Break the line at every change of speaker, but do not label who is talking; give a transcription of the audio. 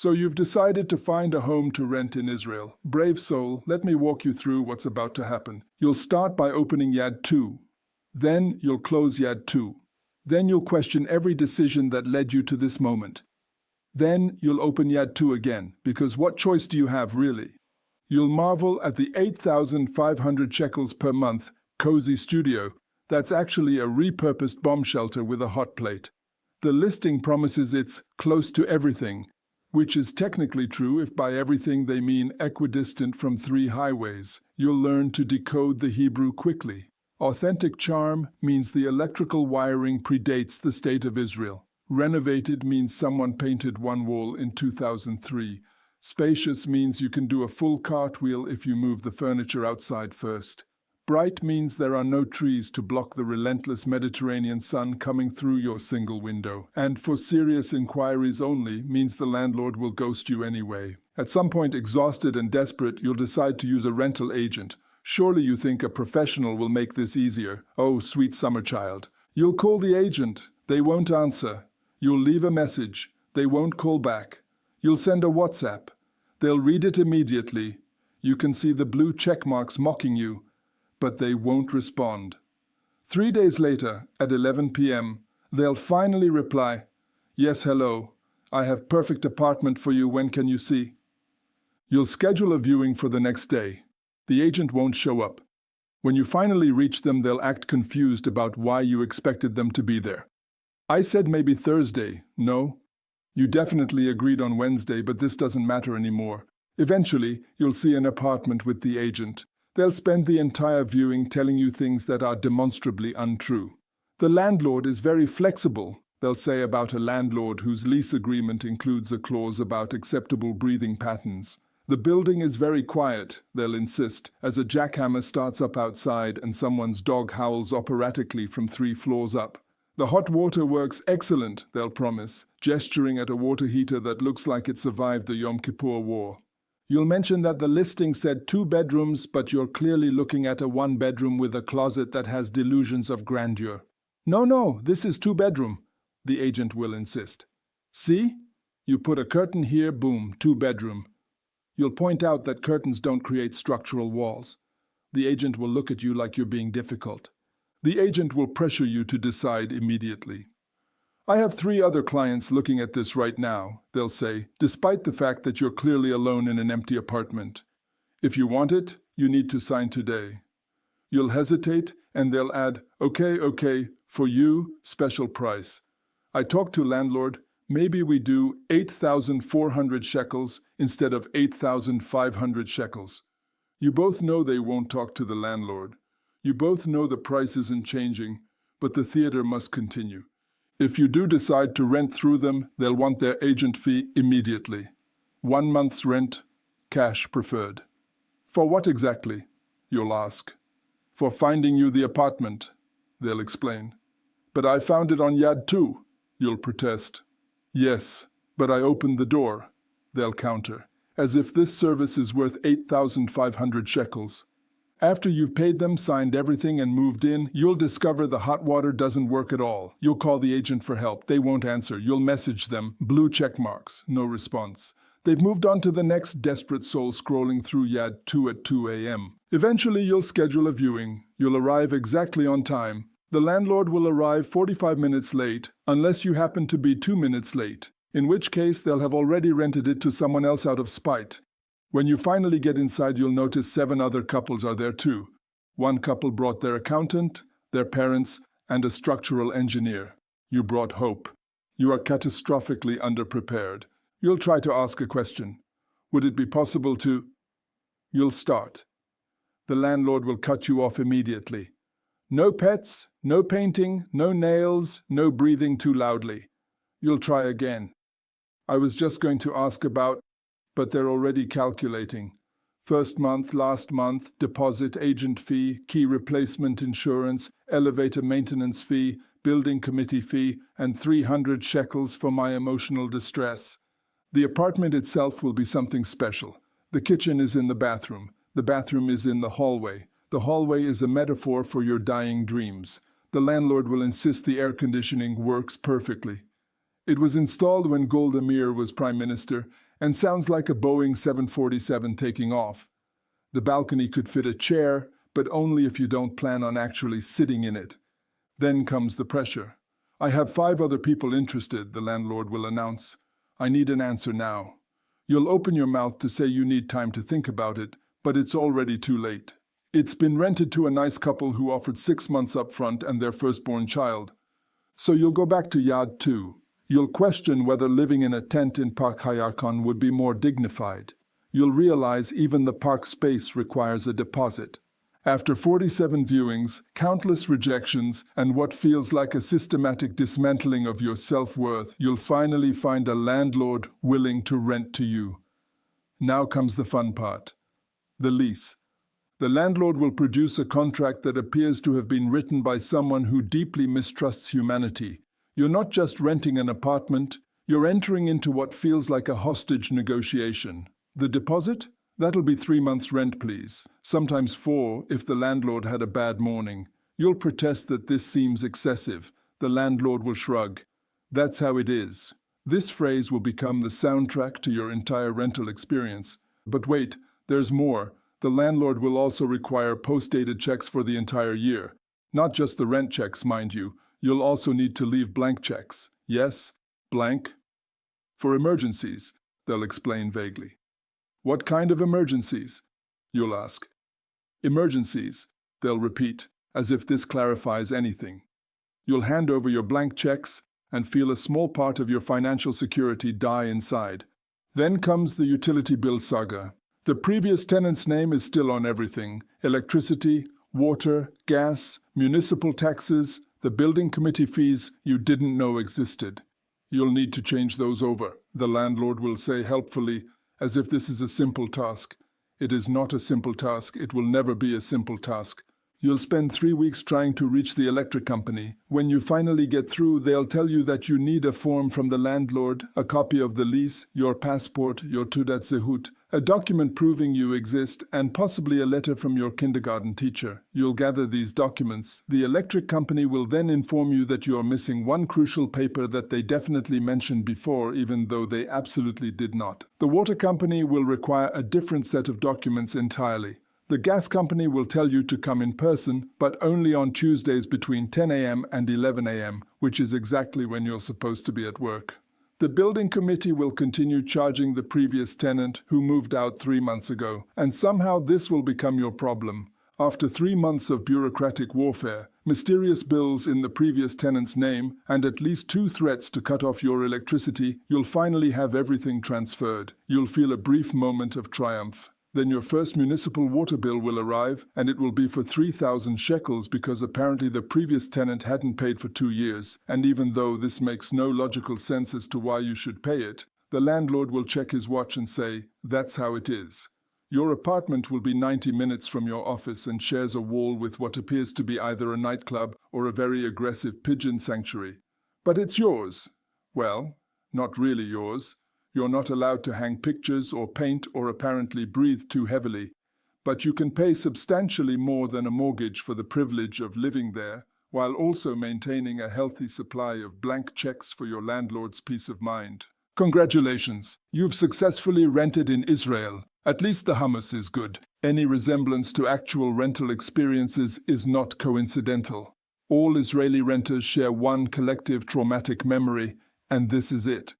So you've decided to find a home to rent in Israel. Brave soul, let me walk you through what's about to happen. You'll start by opening Yad 2. Then you'll close Yad 2. Then you'll question every decision that led you to this moment. Then you'll open Yad 2 again, because what choice do you have really? You'll marvel at the 8,500 shekels per month cozy studio. That's actually a repurposed bomb shelter with a hot plate. The listing promises it's close to everything, which is technically true if by everything they mean equidistant from 3 highways. You'll learn to decode the Hebrew quickly. Authentic charm means the electrical wiring predates the state of Israel. Renovated means someone painted one wall in 2003. Spacious means you can do a full cartwheel if you move the furniture outside first. Bright means there are no trees to block the relentless Mediterranean sun coming through your single window. And for serious inquiries only means the landlord will ghost you anyway. At some point, exhausted and desperate, you'll decide to use a rental agent. Surely you think a professional will make this easier. Oh, sweet summer child. You'll call the agent. They won't answer. You'll leave a message. They won't call back. You'll send a WhatsApp. They'll read it immediately. You can see the blue check marks mocking you, but they won't respond. 3 days later, at 11 p.m., they'll finally reply, "Yes, hello. I have perfect apartment for you. When can you see?" You'll schedule a viewing for the next day. The agent won't show up. When you finally reach them, they'll act confused about why you expected them to be there. I said maybe Thursday. No? You definitely agreed on Wednesday, but this doesn't matter anymore. Eventually, you'll see an apartment with the agent. They'll spend the entire viewing telling you things that are demonstrably untrue. The landlord is very flexible, they'll say about a landlord whose lease agreement includes a clause about acceptable breathing patterns. The building is very quiet, they'll insist, as a jackhammer starts up outside and someone's dog howls operatically from 3 floors up. The hot water works excellent, they'll promise, gesturing at a water heater that looks like it survived the Yom Kippur War. You'll mention that the listing said 2 bedrooms, but you're clearly looking at a 1-bedroom with a closet that has delusions of grandeur. No, this is 2-bedroom, the agent will insist. See? You put a curtain here, boom, 2-bedroom. You'll point out that curtains don't create structural walls. The agent will look at you like you're being difficult. The agent will pressure you to decide immediately. I have 3 other clients looking at this right now, they'll say, despite the fact that you're clearly alone in an empty apartment. If you want it, you need to sign today. You'll hesitate, and they'll add, okay, for you, special price. I talked to landlord, maybe we do 8,400 shekels instead of 8,500 shekels. You both know they won't talk to the landlord. You both know the price isn't changing, but the theater must continue. If you do decide to rent through them, they'll want their agent fee immediately. 1 month's rent, cash preferred. For what exactly? You'll ask. For finding you the apartment, they'll explain. But I found it on Yad 2, you'll protest. Yes, but I opened the door, they'll counter, as if this service is worth 8,500 shekels. After you've paid them, signed everything, and moved in, you'll discover the hot water doesn't work at all. You'll call the agent for help. They won't answer. You'll message them. Blue check marks. No response. They've moved on to the next desperate soul scrolling through Yad 2 at 2 a.m. Eventually, you'll schedule a viewing. You'll arrive exactly on time. The landlord will arrive 45 minutes late, unless you happen to be 2 minutes late, in which case they'll have already rented it to someone else out of spite. When you finally get inside, you'll notice 7 other couples are there too. 1 couple brought their accountant, their parents, and a structural engineer. You brought hope. You are catastrophically underprepared. You'll try to ask a question. Would it be possible to... You'll start. The landlord will cut you off immediately. No pets, no painting, no nails, no breathing too loudly. You'll try again. I was just going to ask about... But they're already calculating. First month, last month, deposit, agent fee, key replacement insurance, elevator maintenance fee, building committee fee, and 300 shekels for my emotional distress. The apartment itself will be something special. The kitchen is in the bathroom. The bathroom is in the hallway. The hallway is a metaphor for your dying dreams. The landlord will insist the air conditioning works perfectly. It was installed when Golda Meir was Prime Minister, and sounds like a Boeing 747 taking off. The balcony could fit a chair, but only if you don't plan on actually sitting in it. Then comes the pressure. "I have 5 other people interested," the landlord will announce. "I need an answer now." You'll open your mouth to say you need time to think about it, but it's already too late. It's been rented to a nice couple who offered 6 months up front and their firstborn child. So you'll go back to Yad 2. You'll question whether living in a tent in Park Hayarkon would be more dignified. You'll realize even the park space requires a deposit. After 47 viewings, countless rejections, and what feels like a systematic dismantling of your self-worth, you'll finally find a landlord willing to rent to you. Now comes the fun part. The lease. The landlord will produce a contract that appears to have been written by someone who deeply mistrusts humanity. You're not just renting an apartment, you're entering into what feels like a hostage negotiation. The deposit? That'll be 3 months' rent, please. Sometimes 4 if the landlord had a bad morning. You'll protest that this seems excessive. The landlord will shrug. That's how it is. This phrase will become the soundtrack to your entire rental experience. But wait, there's more. The landlord will also require post-dated checks for the entire year. Not just the rent checks, mind you. You'll also need to leave blank checks. Yes, blank. For emergencies, they'll explain vaguely. What kind of emergencies? You'll ask. Emergencies, they'll repeat, as if this clarifies anything. You'll hand over your blank checks and feel a small part of your financial security die inside. Then comes the utility bill saga. The previous tenant's name is still on everything: electricity, water, gas, municipal taxes, the building committee fees you didn't know existed. You'll need to change those over, the landlord will say helpfully, as if this is a simple task. It is not a simple task. It will never be a simple task. You'll spend 3 weeks trying to reach the electric company. When you finally get through, they'll tell you that you need a form from the landlord, a copy of the lease, your passport, your Teudat Zehut, a document proving you exist, and possibly a letter from your kindergarten teacher. You'll gather these documents. The electric company will then inform you that you are missing one crucial paper that they definitely mentioned before, even though they absolutely did not. The water company will require a different set of documents entirely. The gas company will tell you to come in person, but only on Tuesdays between 10 a.m. and 11 a.m., which is exactly when you're supposed to be at work. The building committee will continue charging the previous tenant who moved out 3 months ago, and somehow this will become your problem. After 3 months of bureaucratic warfare, mysterious bills in the previous tenant's name, and at least 2 threats to cut off your electricity, you'll finally have everything transferred. You'll feel a brief moment of triumph. Then your first municipal water bill will arrive, and it will be for 3,000 shekels because apparently the previous tenant hadn't paid for 2 years, and even though this makes no logical sense as to why you should pay it, the landlord will check his watch and say, "That's how it is." Your apartment will be 90 minutes from your office and shares a wall with what appears to be either a nightclub or a very aggressive pigeon sanctuary. But it's yours. Well, not really yours. You're not allowed to hang pictures or paint or apparently breathe too heavily, but you can pay substantially more than a mortgage for the privilege of living there, while also maintaining a healthy supply of blank checks for your landlord's peace of mind. Congratulations! You've successfully rented in Israel. At least the hummus is good. Any resemblance to actual rental experiences is not coincidental. All Israeli renters share one collective traumatic memory, and this is it.